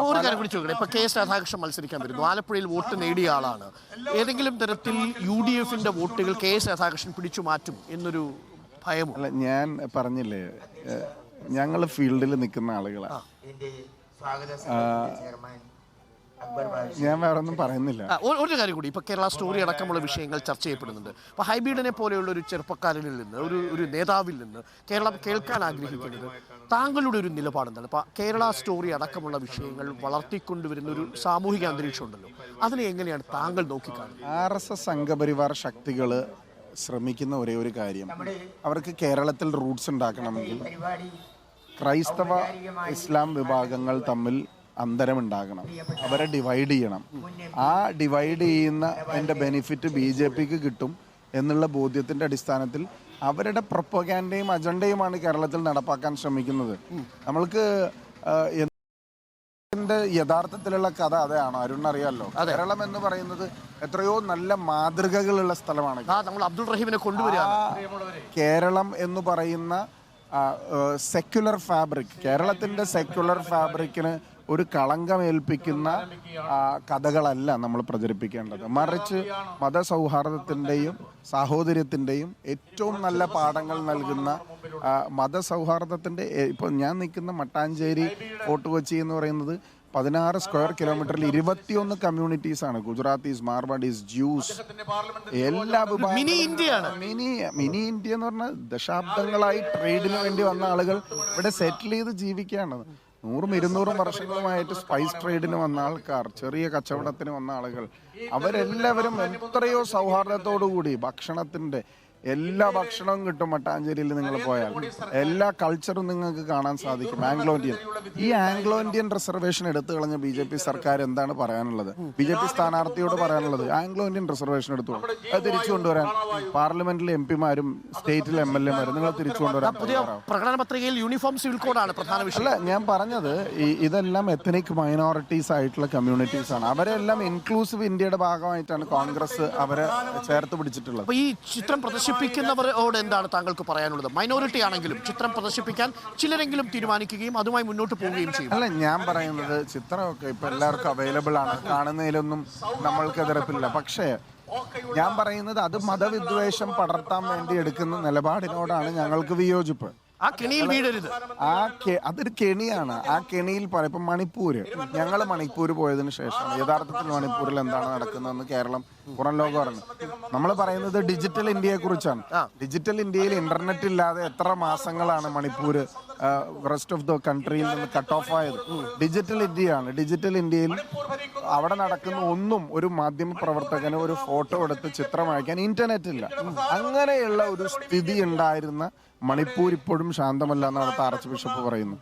ഒരു കാര്യം കൂടി ചോദിക്കട്ടെ, ഇപ്പൊ കെ എസ് രാധാകൃഷ്ണൻ മത്സരിക്കാൻ വരുന്നു, ആലപ്പുഴയിൽ വോട്ട് നേടിയ ആളാണ്. ഏതെങ്കിലും തരത്തിൽ UDF-ന്റെ വോട്ടുകൾ കെ എസ് രാധാകൃഷ്ണൻ പിടിച്ചു മാറ്റും എന്നൊരു ഭയമോ? അല്ല, ഞാൻ പറഞ്ഞില്ലേ, ഞങ്ങൾ ഫീൽഡിൽ നിൽക്കുന്ന ആളുകളാണ്. ഞാൻ വേറെ ഒന്നും പറയുന്നില്ല. ഒരു കാര്യം കൂടി, ഇപ്പൊ കേരള സ്റ്റോറി അടക്കമുള്ള വിഷയങ്ങൾ ചർച്ച ചെയ്യപ്പെടുന്നുണ്ട്. അപ്പൊ ഹൈബീഡിനെ പോലെയുള്ള ഒരു ചെറുപ്പക്കാരനിൽ നിന്ന്, ഒരു നേതാവിൽ നിന്ന് കേരളം കേൾക്കാൻ ആഗ്രഹിക്കുന്നത് താങ്കളുടെ ഒരു നിലപാടെന്താണ്? ഇപ്പൊ കേരള സ്റ്റോറി അടക്കമുള്ള വിഷയങ്ങൾ വളർത്തിക്കൊണ്ടുവരുന്ന ഒരു സാമൂഹിക അന്തരീക്ഷം ഉണ്ടല്ലോ, അതിനെ എങ്ങനെയാണ് താങ്കൾ നോക്കിക്കാണുന്നത്? RSS സംഘപരിവാർ ശക്തികൾ ശ്രമിക്കുന്ന ഒരേ ഒരു കാര്യം, അവർക്ക് കേരളത്തിൽ റൂട്ട്സ് ഉണ്ടാക്കണമെങ്കിൽ ക്രൈസ്തവ ഇസ്ലാം വിഭാഗങ്ങൾ തമ്മിൽ അന്തരമുണ്ടാകണം, അവരെ ഡിവൈഡ് ചെയ്യണം. ആ ഡിവൈഡ് ചെയ്യുന്ന എൻ്റെ ബെനിഫിറ്റ് BJPക്ക് കിട്ടും എന്നുള്ള ബോധ്യത്തിൻ്റെ അടിസ്ഥാനത്തിൽ അവരുടെ പ്രൊപ്പഗാൻഡയും അജണ്ടയുമാണ് കേരളത്തിൽ നടപ്പാക്കാൻ ശ്രമിക്കുന്നത്. നമ്മൾക്ക് യഥാർത്ഥത്തിലുള്ള കഥ അതാണ്. അരുൺ അറിയാലോ, കേരളം എന്ന് പറയുന്നത് എത്രയോ നല്ല മാതൃകകളുള്ള സ്ഥലമാണ്. അബ്ദുൾ റഹീമിനെ കൊണ്ടുവരിക. കേരളം എന്ന് പറയുന്ന സെക്യുലർ ഫാബ്രിക്, കേരളത്തിൻ്റെ സെക്യുലർ ഫാബ്രിക്കിന് ഒരു കളങ്കമേൽപ്പിക്കുന്ന കഥകളല്ല നമ്മൾ പ്രചരിപ്പിക്കേണ്ടത്. മറിച്ച് മതസൗഹാർദ്ദത്തിൻ്റെയും സാഹോദര്യത്തിൻ്റെയും ഏറ്റവും നല്ല പാഠങ്ങൾ നൽകുന്ന മതസൗഹാർദ്ദത്തിൻ്റെ ഇപ്പോൾ ഞാൻ നിൽക്കുന്ന മട്ടാഞ്ചേരി ഫോർട്ട് കൊച്ചി എന്ന് പറയുന്നത് 16 സ്ക്വയർ കിലോമീറ്ററിൽ 21 കമ്മ്യൂണിറ്റീസാണ്. ഗുജറാത്തീസ്, മാർവാഡീസ്, ജ്യൂസ്, എല്ലാ വിഭാഗം. മിനി ഇന്ത്യ എന്ന് പറഞ്ഞാൽ ദശാബ്ദങ്ങളായി ട്രേഡിന് വേണ്ടി വന്ന ആളുകൾ ഇവിടെ സെറ്റിൽ ചെയ്ത് ജീവിക്കുകയാണ്. 100-200 വർഷങ്ങളുമായിട്ട് സ്പൈസ് ട്രേഡിന് വന്ന ആൾക്കാർ, ചെറിയ കച്ചവടത്തിന് വന്ന ആളുകൾ, അവരെല്ലാവരും എത്രയോ സൗഹാർദ്ദത്തോടു കൂടി ഭക്ഷണത്തിൻ്റെ എല്ലാ ഭക്ഷണവും കിട്ടും. മട്ടാഞ്ചേരിയിൽ നിങ്ങൾ പോയാൽ എല്ലാ കൾച്ചറും നിങ്ങൾക്ക് കാണാൻ സാധിക്കും. ഈ ആംഗ്ലോ ഇന്ത്യൻ റിസർവേഷൻ എടുത്തു കളഞ്ഞ BJP സർക്കാർ എന്താണ് പറയാനുള്ളത്? BJP സ്ഥാനാർത്ഥിയോട് പറയാനുള്ളത് ആംഗ്ലോ ഇന്ത്യൻ റിസർവേഷൻ എടുത്തു, അത് തിരിച്ചു കൊണ്ടുവരാൻ പാർലമെന്റിലെ MP-മാരും സ്റ്റേറ്റിലെ MLA-മാരും നിങ്ങൾ തിരിച്ചു കൊണ്ടുവരാൻ. പ്രകടന പത്രികയിൽ യൂണിഫോം സിവിൽ കോഡാണ് പ്രധാന വിഷയം. അല്ല, ഞാൻ പറഞ്ഞത് ഇതെല്ലാം എത്നിക് മൈനോറിറ്റീസ് ആയിട്ടുള്ള കമ്മ്യൂണിറ്റീസ് ആണ്. അവരെല്ലാം ഇൻക്ലൂസീവ് ഇന്ത്യയുടെ ഭാഗമായിട്ടാണ് കോൺഗ്രസ് അവരെ ചേർത്ത് പിടിച്ചിട്ടുള്ളത്. ഈ ചിത്രം പ്രദർശിപ്പിക്കുന്നവരോട് എന്താണ് താങ്കൾക്ക് പറയാനുള്ളത്? മൈനോറിറ്റി ആണെങ്കിലും ചിത്രം പ്രദർശിപ്പിക്കാൻ ചിലരെങ്കിലും തീരുമാനിക്കുകയും അതുമായി മുന്നോട്ട് പോവുകയും ചെയ്യും. അല്ല, ഞാൻ പറയുന്നത് ചിത്രമൊക്കെ ഇപ്പൊ എല്ലാവർക്കും അവൈലബിൾ ആണ്, കാണുന്നതിലൊന്നും നമ്മൾക്ക് എതിർപ്പില്ല. പക്ഷേ ഞാൻ പറയുന്നത് അത് മതവിദ്വേഷം പടർത്താൻ വേണ്ടി എടുക്കുന്ന നിലപാടിനോടാണ് ഞങ്ങൾക്ക് വിയോജിപ്പ്. ആ കെണിയിൽ വീഴരുത്. അതൊരു കെണിയാണ്. ആ കെണിയിൽ ഇപ്പം ഞങ്ങൾ മണിപ്പൂർ പോയതിനു ശേഷം യഥാർത്ഥത്തിൽ മണിപ്പൂരിൽ എന്താണ് നടക്കുന്നതെന്ന് കേരളം പുറം ലോകം അറിഞ്ഞു. നമ്മൾ പറയുന്നത് ഡിജിറ്റൽ ഇന്ത്യയെ കുറിച്ചാണ്. ഡിജിറ്റൽ ഇന്ത്യയിൽ ഇന്റർനെറ്റ് ഇല്ലാതെ എത്ര മാസങ്ങളാണ് മണിപ്പൂർ റെസ്റ്റ് ഓഫ് ദ കൺട്രിയിൽ നിന്ന് കട്ട് ഓഫ് ആയത്? ഡിജിറ്റൽ ഇന്ത്യയാണ്. ഡിജിറ്റൽ ഇന്ത്യയിൽ അവിടെ നടക്കുന്ന ഒന്നും ഒരു മാധ്യമ പ്രവർത്തകന് ഒരു ഫോട്ടോ എടുത്ത് ചിത്രം അയക്കാൻ ഇന്റർനെറ്റ് ഇല്ല. അങ്ങനെയുള്ള ഒരു സ്ഥിതി ഉണ്ടായിരുന്ന മണിപ്പൂർ ഇപ്പോഴും ശാന്തമല്ല എന്നാണ് ആർച്ച് ബിഷപ്പ് പറയുന്നത്.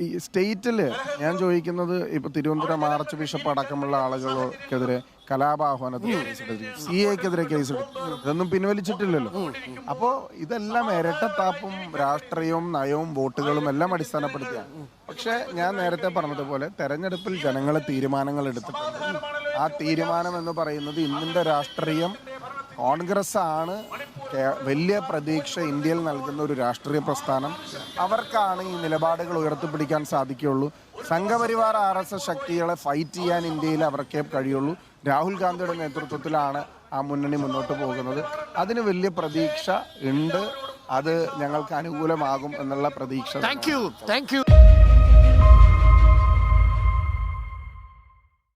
ഈ സ്റ്റേറ്റിൽ ഞാൻ ചോദിക്കുന്നത്, ഇപ്പൊ തിരുവനന്തപുരം ആർച്ച് ബിഷപ്പ് അടക്കമുള്ള ആളുകൾക്കെതിരെ കലാപാഹ്വാനത്തിന് കേസെടുത്തു, CA-ക്കെതിരെ കേസെടുത്തു, ഇതൊന്നും പിൻവലിച്ചിട്ടില്ലല്ലോ. അപ്പോൾ ഇതെല്ലാം ഇരട്ടത്താപ്പും രാഷ്ട്രീയവും നയവും വോട്ടുകളും എല്ലാം അടിസ്ഥാനപ്പെടുത്തിയാണ്. പക്ഷെ ഞാൻ നേരത്തെ പറഞ്ഞതുപോലെ തെരഞ്ഞെടുപ്പിൽ ജനങ്ങൾ തീരുമാനങ്ങൾ എടുത്തിട്ടുണ്ട്. ആ തീരുമാനം എന്ന് പറയുന്നത് ഇന്നിൻ്റെ രാഷ്ട്രീയം കോൺഗ്രസ് ആണ് വലിയ പ്രതീക്ഷ ഇന്ത്യയിൽ നൽകുന്ന ഒരു രാഷ്ട്രീയ പ്രസ്ഥാനം. അവർക്കാണ് ഈ നിലപാടുകൾ ഉയർത്തിപ്പിടിക്കാൻ സാധിക്കുകയുള്ളൂ. സംഘപരിവാർ RSS ശക്തികളെ ഫൈറ്റ് ചെയ്യാൻ ഇന്ത്യയിൽ അവർക്കേ കഴിയുള്ളൂ. രാഹുൽ ഗാന്ധിയുടെ നേതൃത്വത്തിലാണ് ആ മുന്നണി മുന്നോട്ട് പോകുന്നത്. അതിന് വലിയ പ്രതീക്ഷ ഉണ്ട്. അത് ഞങ്ങൾക്ക് അനുകൂലമാകും എന്നുള്ള പ്രതീക്ഷ. Thank you.